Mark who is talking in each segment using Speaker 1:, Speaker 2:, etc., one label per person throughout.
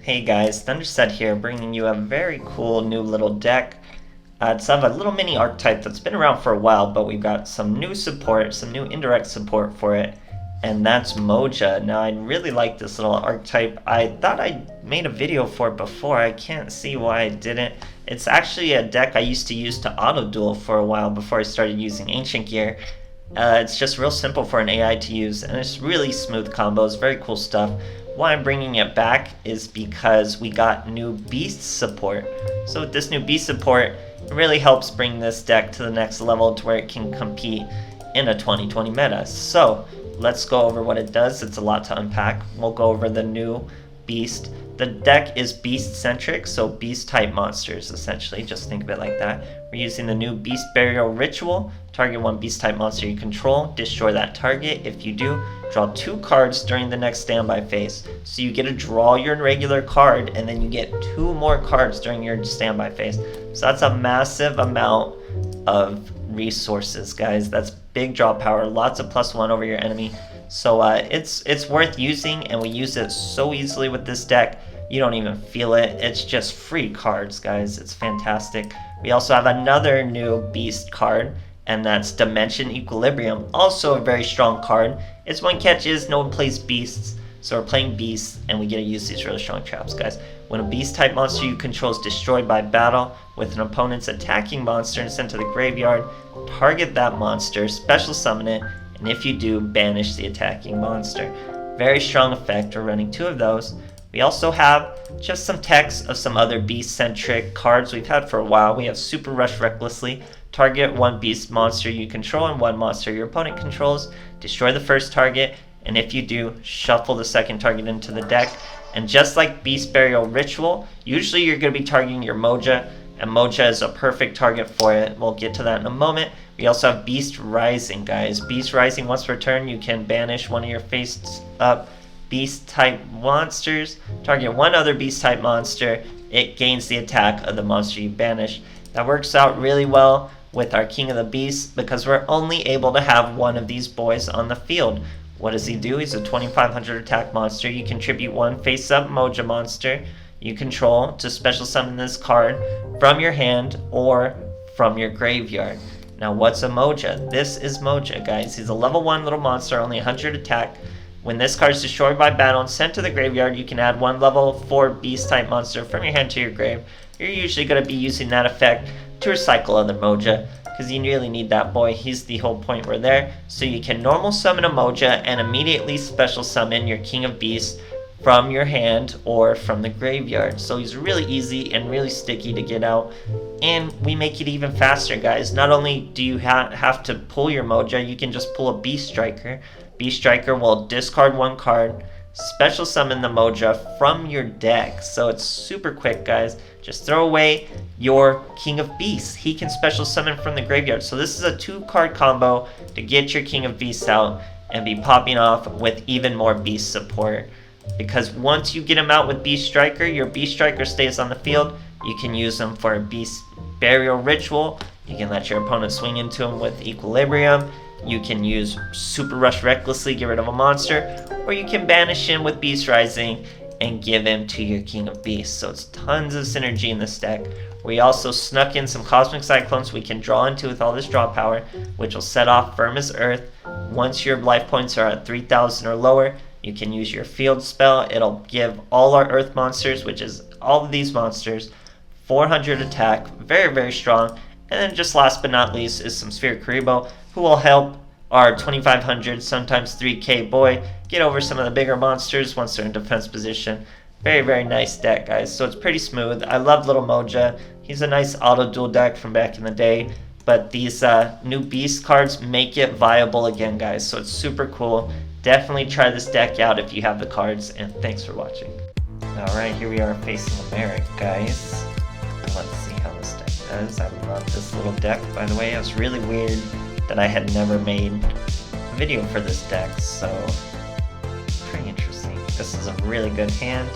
Speaker 1: Hey guys, Thunderset here, bringing you a very cool new little deck. It's of a little mini archetype that's been around for a while, but we've got some new support, some new indirect support for it, and that's MOJA. Now, I really like this little archetype. I thought I made a video for it before. I can't see why I didn't. It's actually a deck I used to use to auto-duel for a while before I started using Ancient Gear. It's just real simple for an AI to use, and it's really smooth combos, very cool stuff. Why I'm bringing it back is because we got new beast support. So with this new beast support, it really helps bring this deck to the next level to where it can compete in a 2020 meta. So let's go over what it does. It's a lot to unpack. We'll go over the new beast. The deck is beast centric, so beast type monsters essentially, just think of it like that. We're using the new beast burial ritual. Target one beast type monster you control, destroy that target. If you do, draw 2 cards during the next standby phase. So you get to draw your regular card and then you get 2 more cards during your standby phase. So that's a massive amount of resources, guys. That's big draw power, lots of +1 over your enemy. So it's worth using, and we use it so easily with this deck. You don't even feel it. It's just free cards, guys. It's fantastic. We also have another new beast card, and that's Dimension Equilibrium. Also a very strong card. Its one catch is no one plays beasts, so we're playing beasts, and we get to use these really strong traps, guys. When a beast type monster you control is destroyed by battle with an opponent's attacking monster and sent to the graveyard, target that monster, special summon it, and if you do, banish the attacking monster. Very strong effect. We're running 2 of those. We also have just some text of some other beast-centric cards we've had for a while. We have Super Rush Recklessly. Target 1 beast monster you control and 1 monster your opponent controls. Destroy the first target, and if you do, shuffle the second target into the deck. And just like Beast Burial Ritual, usually you're going to be targeting your MOJA, and MOJA is a perfect target for it. We'll get to that in a moment. We also have Beast Rising, guys. Beast Rising, once per turn, you can banish one of your face-up beast-type monsters. Target 1 other beast-type monster. It gains the attack of the monster you banish. That works out really well with our King of the Beasts because we're only able to have 1 of these boys on the field. What does he do? He's a 2500 attack monster. You contribute 1 face-up MOJA monster you control to special summon this card from your hand or from your graveyard. Now, what's a MOJA? This is MOJA, guys. He's a level 1 little monster, only 100 attack. When this card is destroyed by battle and sent to the graveyard, you can add 1 level 4 beast-type monster from your hand to your grave. You're usually going to be using that effect to recycle other MOJA, because you really need that boy. He's the whole point we're there. So you can normal summon a MOJA and immediately special summon your King of Beasts from your hand or from the graveyard. So he's really easy and really sticky to get out, and we make it even faster, guys. Not only do you have to pull your MOJA, you can just pull a Beast Striker. Beast Striker will discard 1 card, special summon the MOJA from your deck. So it's super quick, guys. Just throw away your King of Beasts. He can special summon from the graveyard. So this is a 2-card combo to get your King of Beasts out and be popping off with even more beast support. Because once you get him out with Beast Striker, your Beast Striker stays on the field. You can use him for a Beast Burial Ritual. You can let your opponent swing into him with Equilibrium. You can use Super Rush Recklessly, get rid of a monster. Or you can banish him with Beast Rising and give him to your King of Beasts. So it's tons of synergy in this deck. We also snuck in some Cosmic Cyclones we can draw into with all this draw power, which will set off Firm as Earth. Once your life points are at 3,000 or lower, you can use your field spell. It'll give all our earth monsters, which is all of these monsters, 400 attack, very, very strong. And then just last but not least is some Sphere Karibo, who will help our 2500, sometimes 3k boy get over some of the bigger monsters once they're in defense position. Very, very nice deck, guys. So it's pretty smooth. I love little MOJA. He's a nice auto-duel deck from back in the day. But these new beast cards make it viable again, guys. So it's super cool. Definitely try this deck out if you have the cards, and thanks for watching. Alright, here we are facing Americ, guys. Let's see how this deck does. I love this little deck, by the way. It was really weird that I had never made a video for this deck, so pretty interesting. This is a really good hand.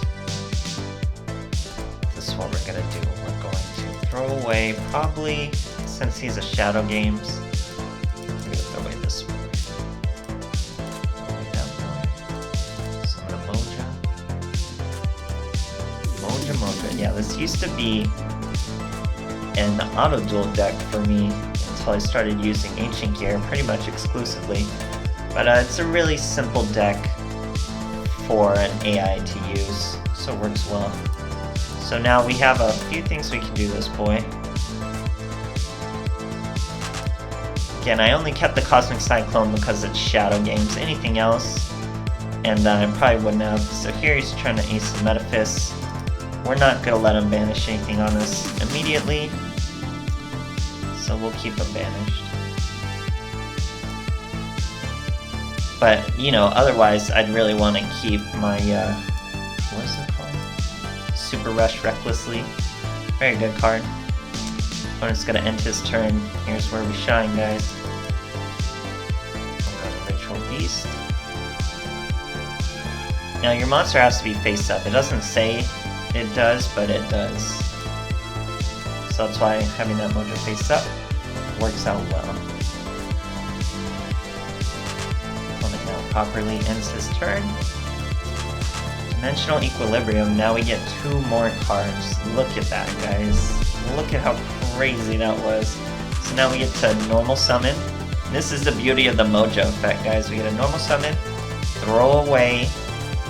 Speaker 1: This is what we're going to do. We're going to throw away, probably, since he's a Shadow Games, we're going to throw away this one. Throw away that one. Summon a MOJA. But yeah, this used to be an auto duel deck for me until I started using Ancient Gear pretty much exclusively. But it's a really simple deck for an AI to use, so it works well. So now we have a few things we can do this boy. Again, I only kept the Cosmic Cyclone because it's Shadow Games. Anything else, and I probably wouldn't have. So here he's trying to ace the Metaphys. We're not going to let him banish anything on us immediately, so we'll keep him banished. But, you know, otherwise I'd really want to keep my, what is it called? Super Rush Recklessly. Very good card. Opponent's going to end his turn. Here's where we shine, guys. We'll go to Ritual Beast. Now your monster has to be face up. It doesn't say it does, but it does. So that's why having that Mojo face up works out well. Opponent now properly ends his turn. Dimensional Equilibrium. Now we get 2 more cards. Look at that, guys. Look at how crazy that was. So now we get to normal summon. This is the beauty of the Mojo effect, guys. We get a normal summon, throw away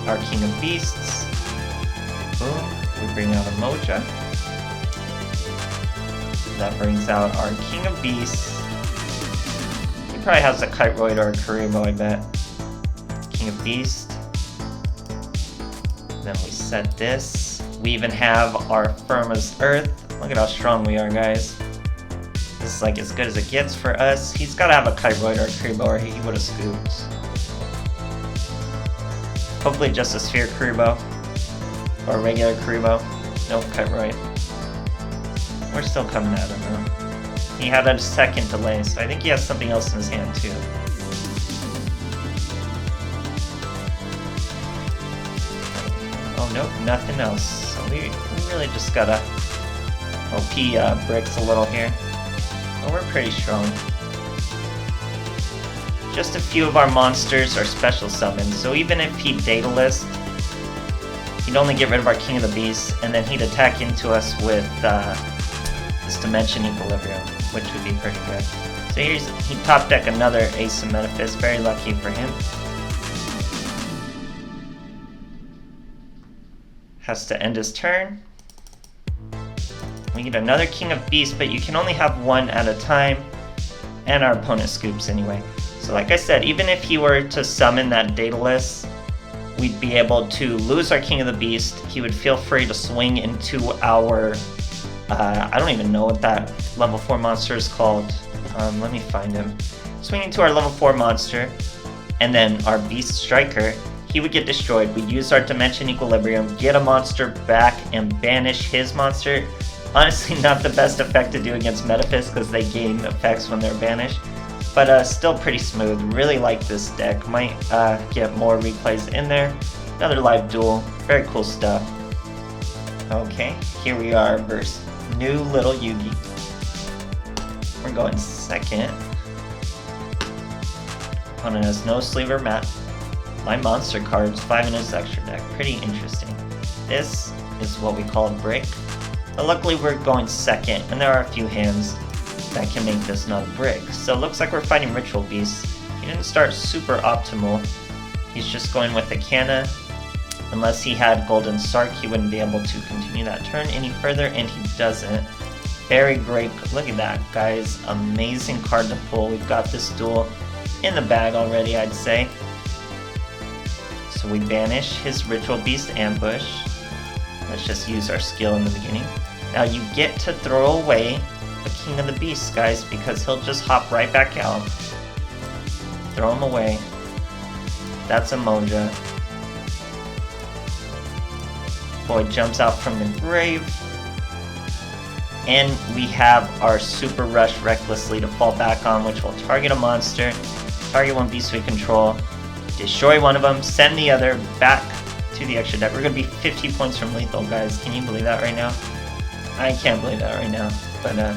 Speaker 1: our King of Beasts. Boom. We bring out a Moja. That brings out our King of Beasts. He probably has a Kiteroid or a Kuribo, I bet. King of Beast. Then we set this. We even have our Firma's Earth. Look at how strong we are, guys. This is like as good as it gets for us. He's got to have a Kiteroid or a Kuribo or he would have scooped. Hopefully just a Sphere Kuribo. Or a regular Kuribo. Nope, Kiteroid. We're still coming at him though. He had a second delay, so I think he has something else in his hand too. Oh nope, nothing else. So we really just gotta OP bricks a little here. But we're pretty strong. Just a few of our monsters are special summons, so even if he data list, he'd only get rid of our King of the Beasts, and then he'd attack into us with this Dimension Equilibrium, which would be pretty good. So he top deck another Ace of Metaphys, very lucky for him. Has to end his turn. We get another King of Beasts, but you can only have 1 at a time, and our opponent scoops anyway. So like I said, even if he were to summon that Daedalus, we'd be able to lose our King of the Beast. He would feel free to swing into our, I don't even know what that level 4 monster is called. Let me find him. Swing into our level 4 monster, and then our Beast Striker, he would get destroyed. We'd use our Dimension Equilibrium, get a monster back, and banish his monster. Honestly, not the best effect to do against Metaphys because they gain effects when they're banished. But still pretty smooth. Really like this deck. Might get more replays in there. Another live duel. Very cool stuff. Okay, here we are versus new little Yugi. We're going second. Opponent has no sleeve or mat. My monster cards, 5 in his extra deck. Pretty interesting. This is what we call a brick. But luckily we're going second, and there are a few hands that can make this not a brick. So it looks like we're fighting Ritual Beast. He didn't start super optimal. He's just going with the Canna. Unless he had Golden Sark, he wouldn't be able to continue that turn any further, and he doesn't. Very great. Look at that, guys. Amazing card to pull. We've got this duel in the bag already, I'd say. So we banish his Ritual Beast Ambush. Let's just use our skill in the beginning. Now you get to throw away the King of the Beasts, guys, because he'll just hop right back out. Throw him away. That's a Moja. Boy jumps out from the grave. And we have our Super Rush Recklessly to fall back on, which will target a monster, target one beast we control, destroy one of them, send the other back to the extra deck. We're going to be 50 points from lethal, guys. Can you believe that right now? I can't believe that right now. But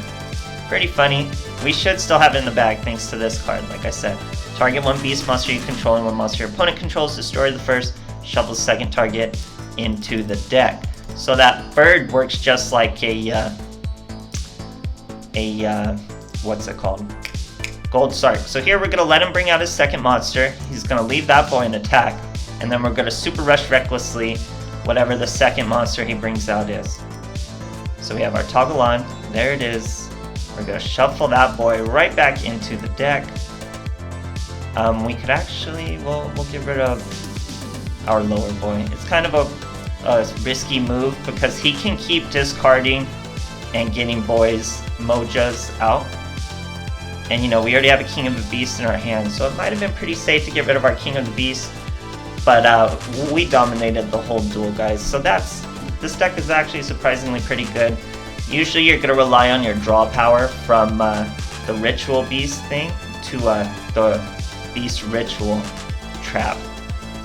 Speaker 1: pretty funny. We should still have it in the bag thanks to this card, like I said. Target one beast monster you control and one monster your opponent controls, destroy the first, shuffle the second target into the deck. So that bird works just like a what's it called? Gold Sark. So here we're gonna let him bring out his second monster. He's gonna leave that boy and attack, and then we're gonna super rush recklessly whatever the second monster he brings out is. So we have our toggle on. There it is. We're gonna shuffle that boy right back into the deck. We could actually, we'll get rid of our lower boy. It's kind of a risky move because he can keep discarding and getting boys MOJAS out. And you know, we already have a King of the Beast in our hand, so it might have been pretty safe to get rid of our King of the Beast. But we dominated the whole duel, guys. So this deck is actually surprisingly pretty good. Usually you're going to rely on your draw power from the Ritual Beast thing to the Beast Ritual trap.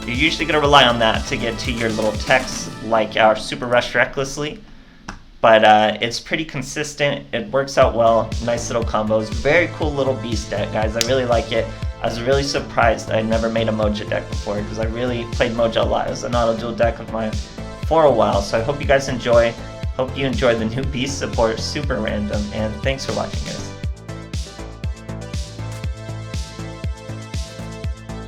Speaker 1: You're usually going to rely on that to get to your little techs like our Super Rush Recklessly. But it's pretty consistent, it works out well, nice little combos, very cool little beast deck, guys. I really like it. I was really surprised I never made a Moja deck before because I really played Moja a lot. It was an auto duel deck of mine for a while, so I hope you guys enjoy. Hope you enjoy the new beast support, super random, and thanks for watching, guys.